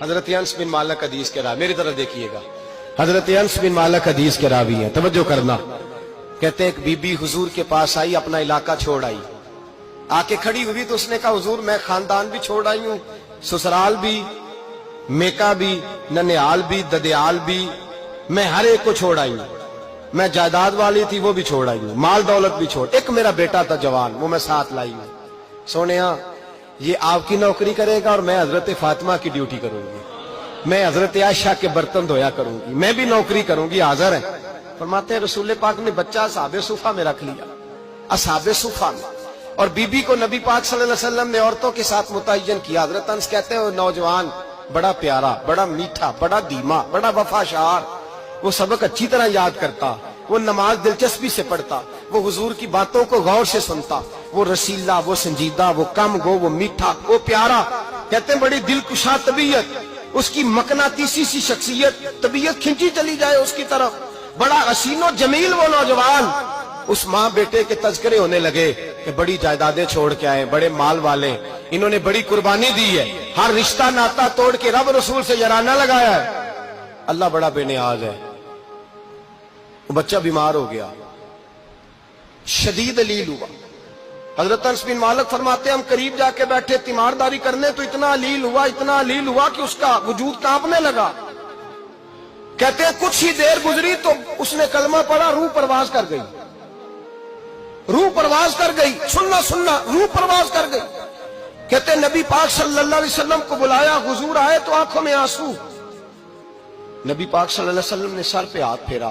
حضرت انس بن مالک حدیث کے راوی، میری طرف دیکھیے گا، حضرت انس بن مالک حدیث کے راوی ہیں، توجہ کرنا۔ کہتے ہیں ایک بی بی حضور کے پاس آئی، اپنا علاقہ چھوڑ آئی، آ کے کھڑی ہوئی تو اس نے کہا حضور میں خاندان بھی چھوڑ آئی ہوں، سسرال بھی، میکا بھی، ننیال بھی، ددیال بھی، میں ہر ایک کو چھوڑ آئی ہوں، میں جائیداد والی تھی وہ بھی چھوڑ آئی ہوں، مال دولت بھی چھوڑ، ایک میرا بیٹا تھا جوان وہ میں ساتھ لائی ہوں۔ سونیا یہ آپ کی نوکری کرے گا اور میں حضرت فاطمہ کی ڈیوٹی کروں گی، میں حضرت عائشہ کے برتن دھویا کروں گی، میں بھی نوکری کروں گی، حاضر ہے۔ فرماتے ہیں رسول پاک نے بچہ اصحاب صفہ میں رکھ لیا، اصحاب صفہ میں، اور بی بی کو نبی پاک صلی اللہ علیہ وسلم نے عورتوں کے ساتھ متعین کیا۔ حضرت انس کہتے ہیں وہ نوجوان بڑا پیارا، بڑا میٹھا، بڑا دھیما، بڑا وفاشار، وہ سبق اچھی طرح یاد کرتا، وہ نماز دلچسپی سے پڑھتا، وہ حضور کی باتوں کو غور سے سنتا، وہ رسیلا، وہ سنجیدہ، وہ کم گو، وہ میٹھا، وہ پیارا۔ کہتے ہیں بڑی دلکشا طبیعت، اس کی مقناطیسی سی شخصیت، طبیعت کھنچی چلی جائے اس کی طرف، بڑا حسین و جمیل وہ نوجوان۔ اس ماں بیٹے کے تذکرے ہونے لگے کہ بڑی جائیدادیں چھوڑ کے آئے، بڑے مال والے، انہوں نے بڑی قربانی دی ہے، ہر رشتہ ناتا توڑ کے رب رسول سے یارانہ لگایا ہے، اللہ بڑا بے نیاز ہے۔ وہ بچہ بیمار ہو گیا، شدید علیل ہوا۔ حضرت انس بن مالک فرماتے ہیں ہم قریب جا کے بیٹھے تیمارداری کرنے تو اتنا علیل ہوا کہ اس کا وجود کانپنے لگا۔ کہتے ہیں کچھ ہی دیر گزری تو اس نے کلمہ پڑھا، روح پرواز کر گئی، روح پرواز کر گئی، سننا روح پرواز کر گئی۔ کہتے ہیں نبی پاک صلی اللہ علیہ وسلم کو بلایا، حضور آئے تو آنکھوں میں آنسو۔ نبی پاک صلی اللہ علیہ وسلم نے سر پہ ہاتھ پھیرا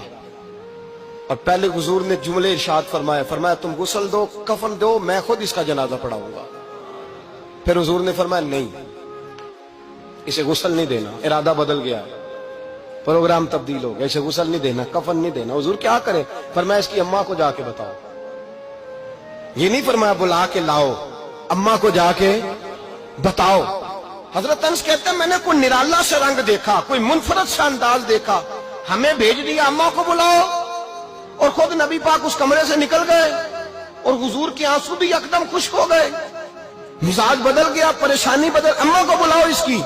اور پہلے حضور نے جملے ارشاد فرمایا تم غسل دو، کفن دو، میں خود اس کا جنازہ پڑھاؤں گا۔ پھر حضور نے فرمایا نہیں، اسے غسل نہیں دینا، ارادہ بدل گیا ہے، پروگرام تبدیل ہو گیا، اسے غسل نہیں دینا، کفن نہیں دینا۔ حضور کیا کرے؟ فرمایا اس کی اماں کو جا کے بتاؤ۔ یہ نہیں فرمایا بلا کے لاؤ، اماں کو جا کے بتاؤ۔ حضرت انس کہتے ہیں میں نے کوئی نرالا سے رنگ دیکھا، کوئی منفرد سا انداز دیکھا، ہمیں بھیج دیا اماں کو بلاؤ، اور خود نبی پاک اس کمرے سے نکل گئے اور حضور کے آنسو بھی یکدم خشک ہو گئے، مزاج بدل گیا، پریشانی بدل، اماں کو بلاؤ اس کی۔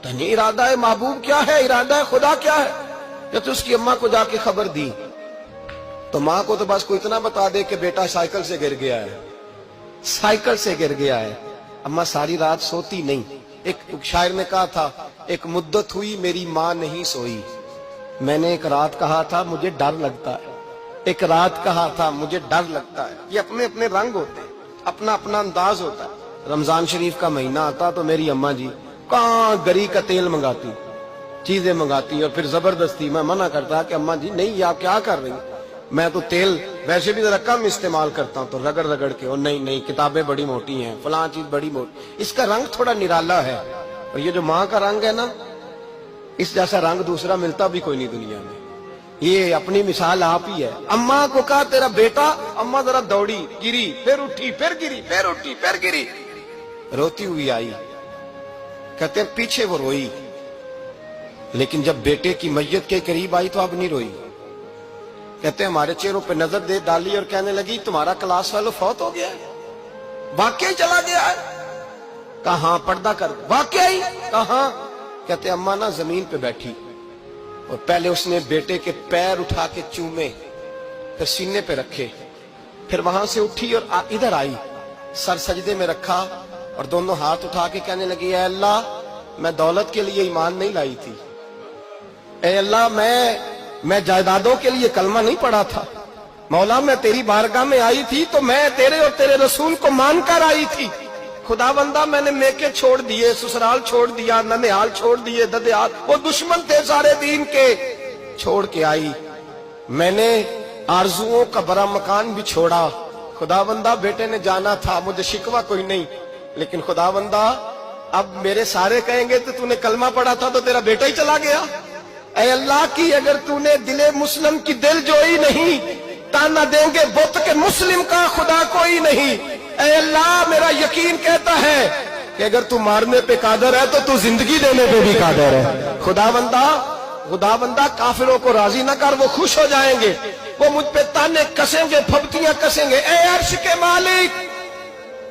نہیں ارادہ ہے محبوب کیا ہے، ارادہ ہے خدا کیا ہے؟ جب اس کی اماں کو جا کے خبر دی تو ماں کو تو بس کوئی اتنا بتا دے کہ بیٹا سائیکل سے گر گیا ہے، سائیکل سے گر گیا ہے۔ اماں ساری رات سوتی نہیں۔ ایک شاعر نے کہا تھا ایک مدت ہوئی میری ماں نہیں سوئی، میں نے ایک رات کہا تھا مجھے ڈر لگتا ہے، ایک رات کہا تھا مجھے ڈر لگتا ہے۔ یہ اپنے اپنے رنگ ہوتے ہیں، اپنا اپنا انداز ہوتا ہے۔ رمضان شریف کا مہینہ آتا تو میری اماں جی کہاں گری کا تیل منگاتی، چیزیں منگاتی، اور پھر زبردستی میں منع کرتا کہ اماں جی نہیں، آپ کیا کر رہی ہیں، میں تو تیل ویسے بھی ذرا کم استعمال کرتا ہوں، تو رگڑ رگڑ کے، اور نہیں کتابیں بڑی موٹی ہیں، فلاں چیز بڑی موٹی، اس کا رنگ تھوڑا نرالا ہے۔ اور یہ جو ماں کا رنگ ہے نا، اس جیسا رنگ دوسرا ملتا بھی کوئی نہیں دنیا میں۔ یہ اپنی مثال آپ ہی ہے۔ اماں کو کہا تیرا بیٹا، اماں ذرا دوڑی، گری، پھر اٹھی، پھر گری، پھر اٹھی، پھر گری، روتی ہوئی آئی۔ کہتے ہیں پیچھے وہ روئی، لیکن جب بیٹے کی میت کے قریب آئی تو اب نہیں روئی۔ کہتے ہیں ہمارے چہروں پہ نظر دے ڈالی اور کہنے لگی تمہارا کلاس فیلو فوت ہو گیا ہے، واقعی چلا گیا ہے؟ کہاں پردہ کر، واقعی کہاں؟ کہتے اماں نا زمین پہ بیٹھی اور پہلے اس نے بیٹے کے پیر اٹھا کے چومے، پھر سینے پہ رکھے، پھر وہاں سے اٹھی اور ادھر آئی، سر سجدے میں رکھا اور دونوں ہاتھ اٹھا کے کہنے لگی اے اللہ میں دولت کے لیے ایمان نہیں لائی تھی، اے اللہ میں جائیدادوں کے لیے کلمہ نہیں پڑھا تھا، مولا میں تیری بارگاہ میں آئی تھی تو میں تیرے اور تیرے رسول کو مان کر آئی تھی، خدا بندہ میں نے میکے چھوڑ دیے، سسرال چھوڑ دیا، ننیال چھوڑ دیے، ددیال، وہ دشمن تھے سارے دین کے، چھوڑ کے آئی، میں نے آرزوؤں کا بڑا مکان بھی چھوڑا، خدا بندہ بیٹے نے جانا تھا، مجھے شکوہ کوئی نہیں، لیکن خدا بندہ اب میرے سارے کہیں گے تو نے کلمہ پڑھا تھا تو تیرا بیٹا ہی چلا گیا، اے اللہ کی اگر تو نے دل مسلم کی دل جوئی نہیں، تانا دیں گے بت کے مسلم کا خدا کوئی نہیں، اے اللہ میرا یقین کہتا ہے کہ اگر تو مارنے پہ قادر ہے تو زندگی دینے پہ بھی قادر ہے، خدا بندہ کافروں کو راضی نہ کر، وہ خوش ہو جائیں گے، وہ مجھ پہ تانے کسیں گے، پھپتیاں کسیں گے، اے عرش کے مالک